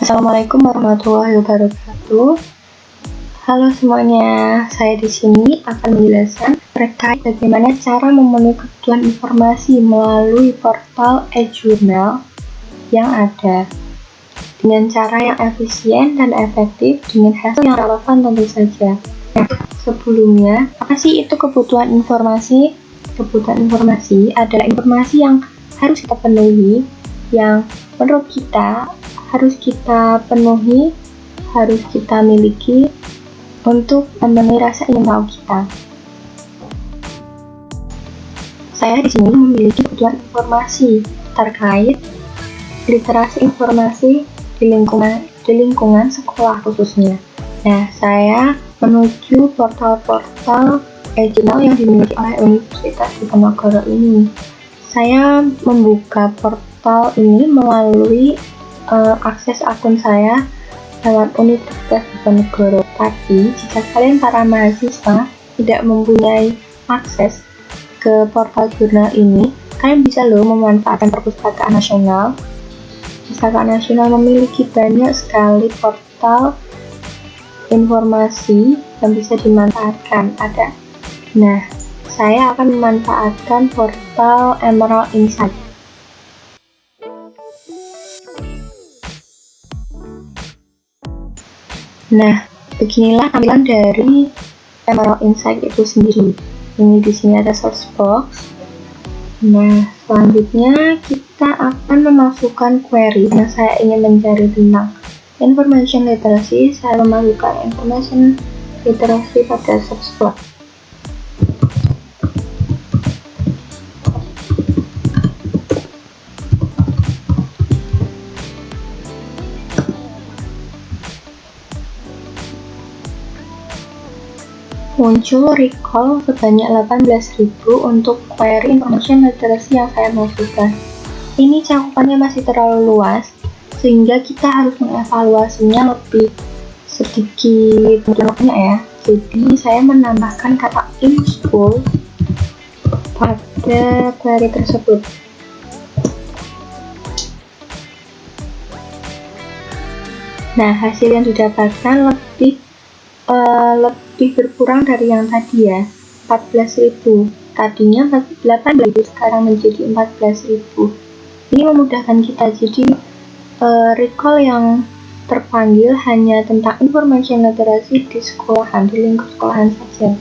Assalamualaikum warahmatullahi wabarakatuh. Halo semuanya, saya di sini akan menjelaskan terkait bagaimana cara memenuhi kebutuhan informasi melalui portal e-jurnal yang ada dengan cara yang efisien dan efektif dengan hasil yang relevan tentu saja. Nah, sebelumnya, apa sih itu kebutuhan informasi? Kebutuhan informasi adalah informasi yang harus kita penuhi, yang menurut kita harus kita penuhi, harus kita miliki untuk memenuhi rasa ingin tahu kita. Saya di sini memiliki kebutuhan informasi terkait literasi informasi di lingkungan sekolah khususnya. Nah, saya menuju portal-portal e-jurnal yang dimiliki oleh Universitas Diponegoro ini. Saya membuka portal ini melalui akses akun saya lewat Universitas Diponegoro. Tapi jika kalian para mahasiswa tidak mempunyai akses ke portal jurnal ini, kalian bisa memanfaatkan Perpustakaan Nasional. Perpustakaan Nasional memiliki banyak sekali portal informasi yang bisa dimanfaatkan. Nah, saya akan memanfaatkan portal Emerald Insight. Nah, beginilah tampilan dari Emerald Insight itu sendiri. Ini di sini ada search box. Nah, selanjutnya kita akan memasukkan query yang saya ingin mencari tentang information literacy. Saya memasukkan information literacy pada search box. Muncul recall sebanyak 18.000 untuk query information literacy yang saya masukkan. Ini cakupannya masih terlalu luas, sehingga kita harus mengevaluasinya lebih sedikit banyak ya. Jadi saya menambahkan kata in school pada query tersebut. Nah, hasil yang didapatkan lebih berkurang dari yang tadi ya, 14.000. Tadinya 8.000, sekarang menjadi 14.000. Ini memudahkan kita, jadi recall yang terpanggil hanya tentang information literacy di sekolahan, di lingkup sekolahan saja.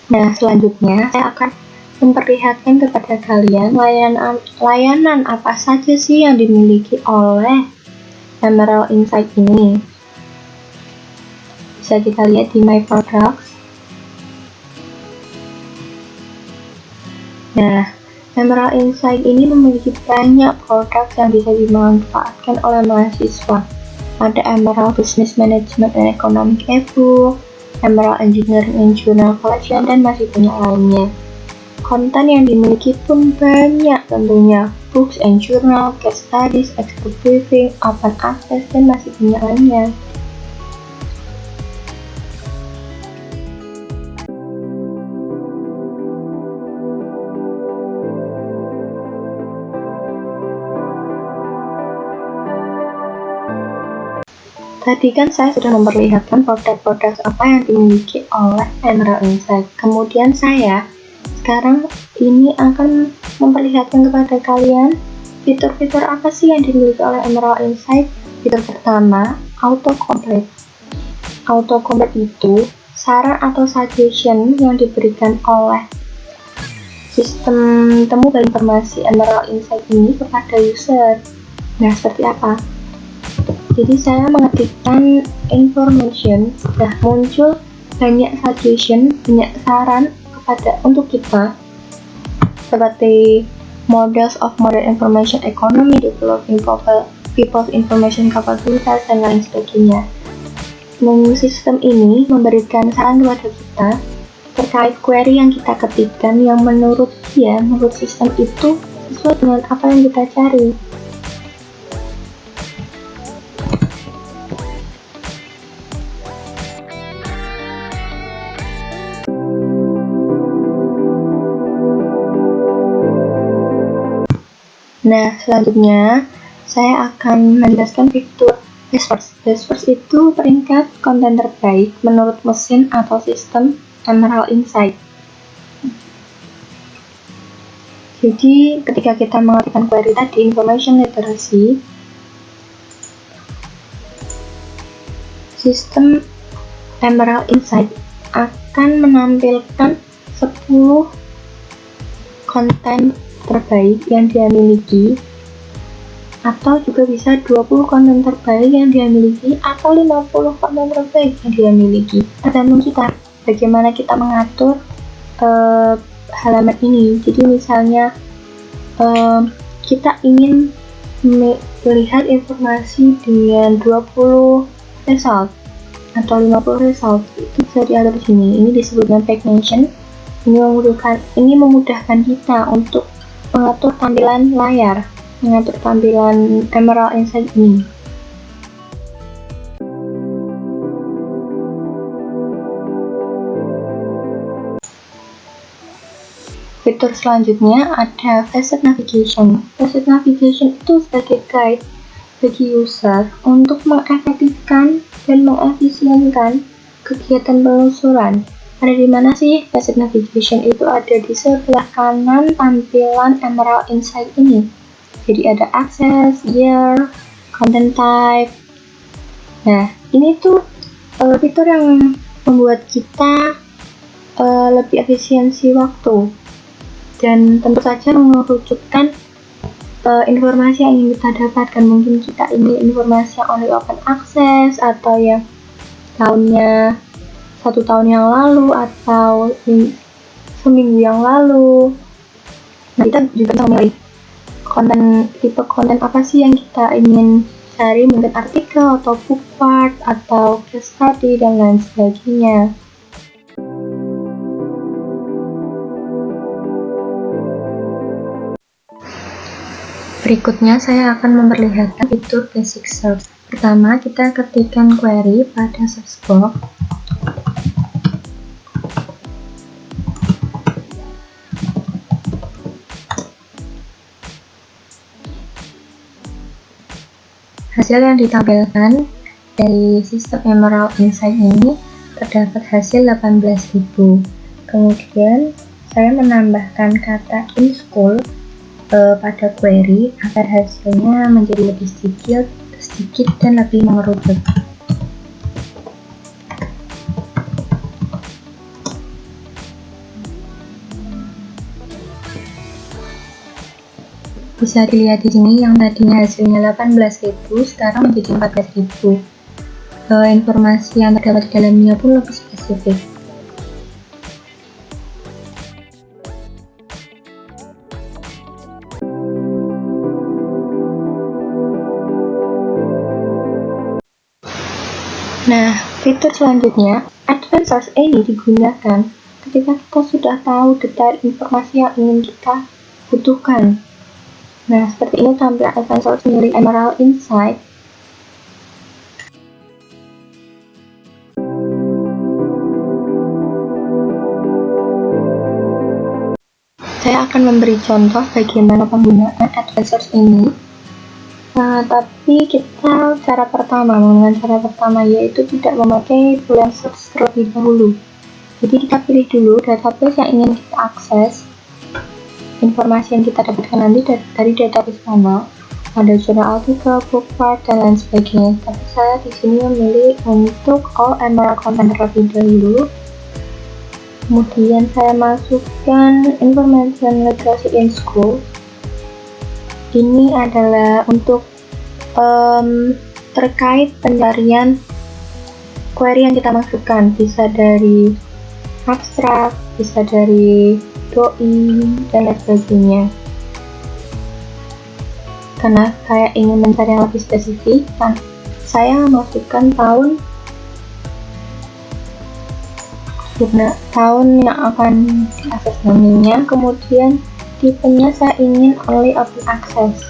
Nah, selanjutnya saya akan memperlihatkan kepada kalian layanan apa saja sih yang dimiliki oleh Emerald Insight ini. Bisa kita lihat di My Products. Nah, Emerald Insight ini memiliki banyak produk yang bisa dimanfaatkan oleh mahasiswa. Ada Emerald Business Management and Economic e-book, Emerald Engineering and Journal Collection, dan masih banyak lainnya. Konten yang dimiliki pun banyak tentunya, books and journal, case studies, expert briefing, open access, dan masih banyak lainnya. Tadi kan saya sudah memperlihatkan produk-produk apa yang dimiliki oleh Emerald Insight. Kemudian saya sekarang ini akan memperlihatkan kepada kalian fitur-fitur apa sih yang dimiliki oleh Emerald Insight. Fitur pertama, autocomplete. Autocomplete itu saran atau suggestion yang diberikan oleh sistem temu informasi Emerald Insight ini kepada user. Nah, seperti apa? Jadi saya mengetikkan information, nah muncul banyak suggestion, banyak saran untuk kita, seperti models of modern information economy, developing people's information capabilities, dan lain sebagainya. Sistem ini memberikan saran kepada kita terkait query yang kita ketikkan yang menurut sistem itu sesuai dengan apa yang kita cari. Nah, selanjutnya saya akan menjelaskan fitur Best First. Best First itu peringkat konten terbaik menurut mesin atau sistem Emerald Insight. Jadi, ketika kita mengetikkan query tadi, information literacy, sistem Emerald Insight akan menampilkan 10 konten terbaik yang dia miliki, atau juga bisa 20 konten terbaik yang dia miliki, atau 50 konten terbaik yang dia miliki. Tergantung kita bagaimana kita mengatur halaman ini. Jadi misalnya kita ingin melihat informasi dengan 20 result atau 50 result, itu bisa diatur di sini. Ini disebutnya paginations. Ini memudahkan kita untuk mengatur tampilan layar, mengatur tampilan Emerald Insight ini. Fitur selanjutnya ada Facet Navigation. Facet Navigation itu sebagai guide bagi user untuk mengefektifkan dan mengefisienkan kegiatan penelusuran. Ada di mana sih Facet Navigation? Itu ada di sebelah kanan tampilan Emerald Insight ini. Jadi ada access, year, content type. Nah, ini tuh fitur yang membuat kita lebih efisiensi waktu dan tentu saja mengerucutkan informasi yang ingin kita dapatkan. Mungkin kita ingin informasi yang only open access atau yang tahunnya 1 tahun yang lalu atau seminggu yang lalu. Nah, kita juga bisa memilih tipe konten apa sih yang kita ingin cari, mungkin artikel atau book part atau case study dan lain sebagainya. Berikutnya saya akan memperlihatkan fitur basic search. Pertama, kita ketikkan query pada search box. Hasil yang ditampilkan dari sistem Emerald Insight ini terdapat hasil 18.000. Kemudian saya menambahkan kata in school pada query agar hasilnya menjadi lebih sedikit dan lebih mengerucut. Bisa dilihat di sini yang tadinya hasilnya 18.000 sekarang menjadi 14.000. Informasi yang terdapat di dalamnya pun lebih spesifik. Nah, fitur selanjutnya, Advanced Search ini digunakan ketika kita sudah tahu detail informasi yang ingin kita butuhkan. Nah, seperti ini tampilan Advanced Search milik Emerald Insight. Saya akan memberi contoh bagaimana penggunaan Advanced Search ini. Tapi kita menggunakan cara pertama yaitu tidak memakai boolean search terlebih dahulu. Jadi kita pilih dulu database yang ingin kita akses. Informasi yang kita dapatkan nanti dari database mana, ada jurnal artikel, book part, dan lain sebagainya. Tapi saya di sini memilih untuk all Emerald content terlebih dahulu. Kemudian saya masukkan information literacy in school. Ini adalah untuk terkait pencarian query yang kita masukkan, bisa dari abstrak, bisa dari doi, dan lain sebagainya. Karena saya ingin mencari yang lebih spesifik, saya masukkan tahun yang akan diakses namanya, kemudian tipenya saya ingin only open access.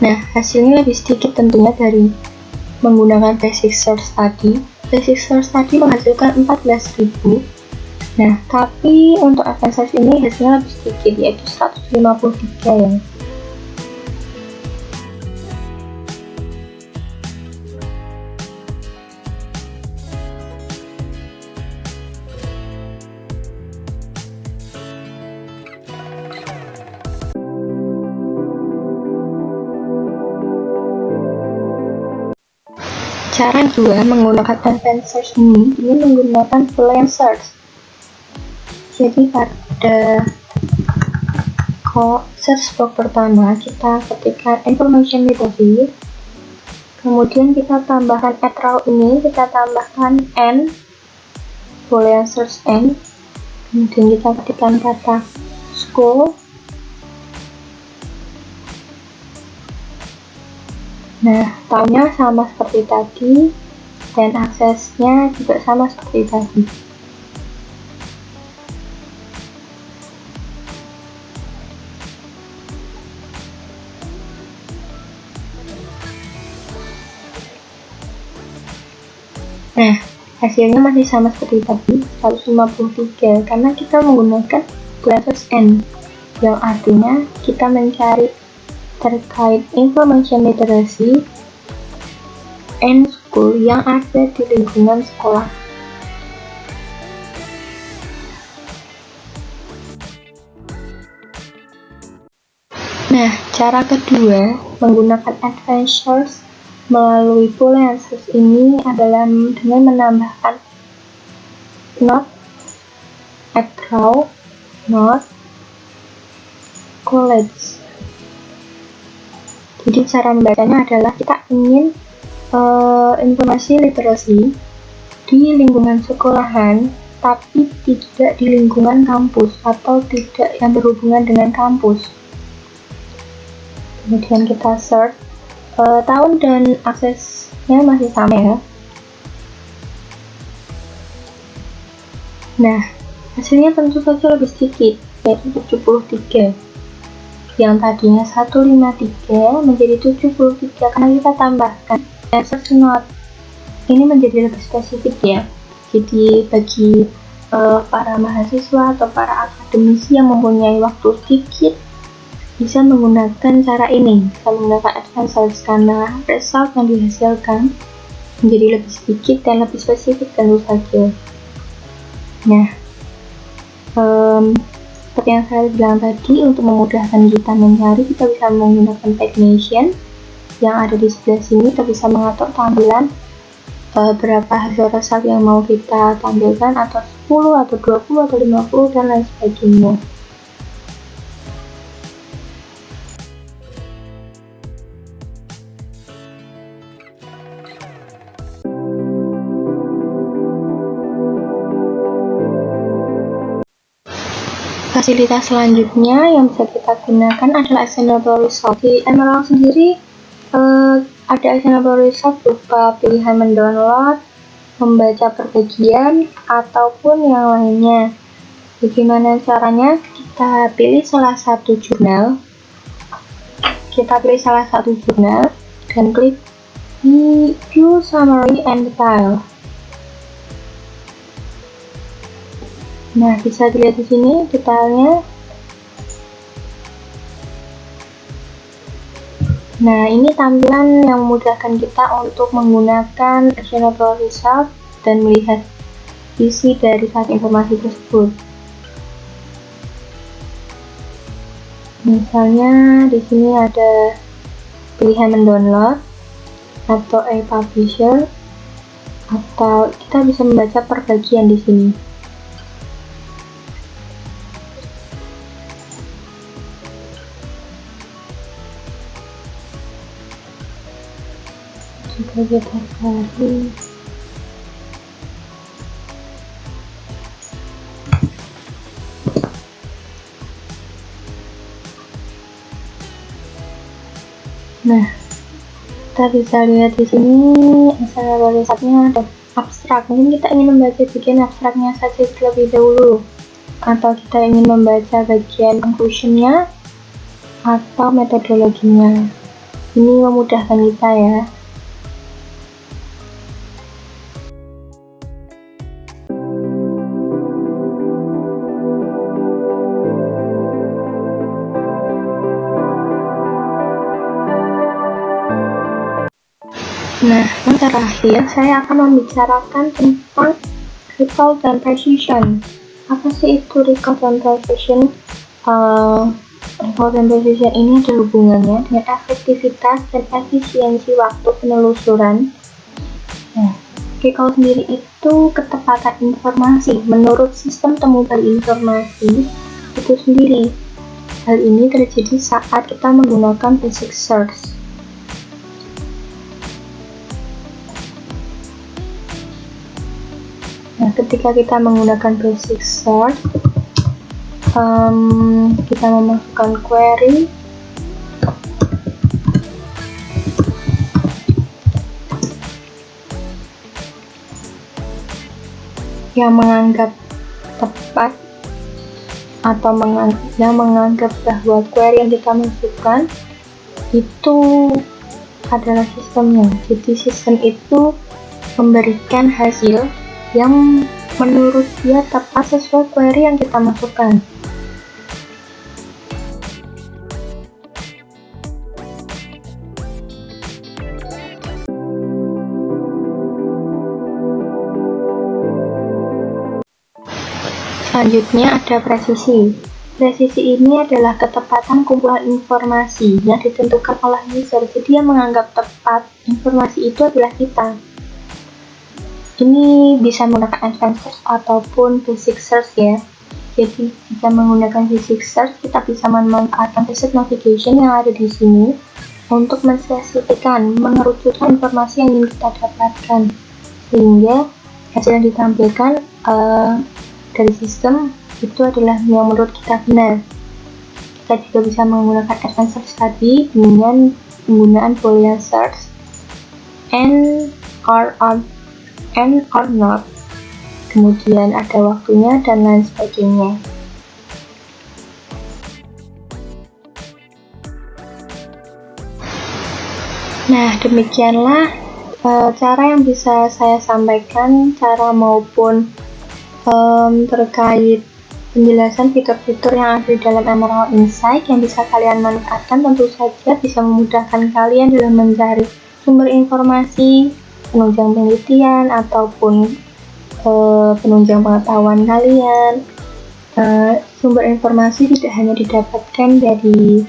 Nah, hasilnya lebih sedikit tentunya dari menggunakan basic search tadi. Basic search tadi menghasilkan 14.000, Nah, tapi untuk advanced search ini hasilnya lebih sedikit, yaitu 153 ya. Cara kedua menggunakan advanced search ini menggunakan Boolean search. Jadi pada search box pertama kita ketikkan information literacy, kemudian kita tambahkan @raw ini, kita tambahkan n, Boolean search n, kemudian kita ketikkan kata school. Nah, tahunnya sama seperti tadi dan aksesnya juga sama seperti tadi. Nah, hasilnya masih sama seperti tadi, 153, karena kita menggunakan Boolean search n, yang artinya kita mencari terkait information literacy and school yang ada di lingkungan sekolah. Nah, cara kedua menggunakan advanced search melalui Boolean search ini adalah dengan menambahkan not, @raw, not, college. Jadi cara membacanya adalah kita ingin informasi literasi di lingkungan sekolahan, tapi tidak di lingkungan kampus atau tidak yang berhubungan dengan kampus. Kemudian kita search, tahun dan aksesnya masih sama ya. Nah, hasilnya tentu saja lebih sedikit, yaitu 73. Yang tadinya 153 menjadi 73 karena kita tambahkan search not. Ini menjadi lebih spesifik ya. Jadi bagi para mahasiswa atau para akademisi yang mempunyai waktu sedikit bisa menggunakan cara ini, bisa menggunakan advanced search karena result yang dihasilkan menjadi lebih sedikit dan lebih spesifik tentu saja. Nah, seperti yang saya bilang tadi, untuk memudahkan kita mencari, kita bisa menggunakan pagination yang ada di sebelah sini. Kita bisa mengatur tampilan berapa hasil result yang mau kita tampilkan, atau 10 atau 20 atau 50 dan lain sebagainya. Fasilitas selanjutnya yang bisa kita gunakan adalah actionable result. Di Emerald sendiri ada actionable result berupa pilihan mendownload, membaca perbagian, ataupun yang lainnya. Bagaimana caranya? Kita pilih salah satu jurnal, dan klik di View Summary and Detail. Nah, bisa dilihat di sini detailnya. Nah, ini tampilan yang memudahkan kita untuk menggunakan actionable result dan melihat isi dari satu informasi tersebut. Misalnya di sini ada pilihan mendownload atau e-publisher, atau kita bisa membaca perbagian di sini. Jika kita cari nah, kita bisa lihat di sini actionable resultnya ada abstrak. Mungkin kita ingin membaca bagian abstraknya saja terlebih dahulu, atau kita ingin membaca bagian conclusionnya atau metodologinya. Ini memudahkan kita ya. Nah, yang terakhir saya akan membicarakan tentang recall dan precision. Apa sih itu recall dan precision? Recall dan precision ini ada hubungannya dengan efektivitas dan efisiensi waktu penelusuran. Nah, recall sendiri itu ketepatan informasi menurut sistem temu gali informasi itu sendiri. Hal ini terjadi saat kita menggunakan basic search. Nah, ketika kita menggunakan basic search, kita memasukkan query, yang menganggap tepat atau yang menganggap bahwa query yang kita masukkan itu adalah sistemnya. Jadi sistem itu memberikan hasil yang menurut dia tepat sesuai query yang kita masukkan. Selanjutnya ada presisi. Presisi ini adalah ketepatan kumpulan informasi yang ditentukan oleh user. Jadi yang menganggap tepat informasi itu adalah kita. Ini bisa menggunakan advanced search ataupun basic search ya. Jadi jika menggunakan basic search, kita bisa memanfaatkan basic navigation yang ada di sini untuk menspesifikkan, mengerucutkan informasi yang ingin kita dapatkan, sehingga hasil yang ditampilkan dari sistem itu adalah yang menurut kita benar. Kita juga bisa menggunakan advanced search tadi dengan penggunaan boolean search and or not, kemudian ada waktunya dan lain sebagainya. Nah, demikianlah cara yang bisa saya sampaikan, cara maupun terkait penjelasan fitur-fitur yang ada di dalam Emerald Insight yang bisa kalian manfaatkan. Tentu saja bisa memudahkan kalian dalam mencari sumber informasi, penunjang penelitian ataupun penunjang pengetahuan kalian. Sumber informasi tidak hanya didapatkan dari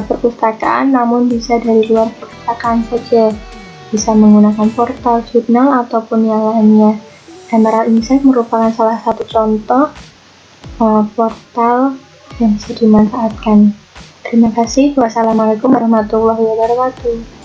perpustakaan, namun bisa dari luar perpustakaan saja, bisa menggunakan portal, jurnal ataupun yang lainnya. Emerald Insight merupakan salah satu contoh portal yang bisa dimanfaatkan. Terima kasih. Wassalamualaikum warahmatullahi wabarakatuh.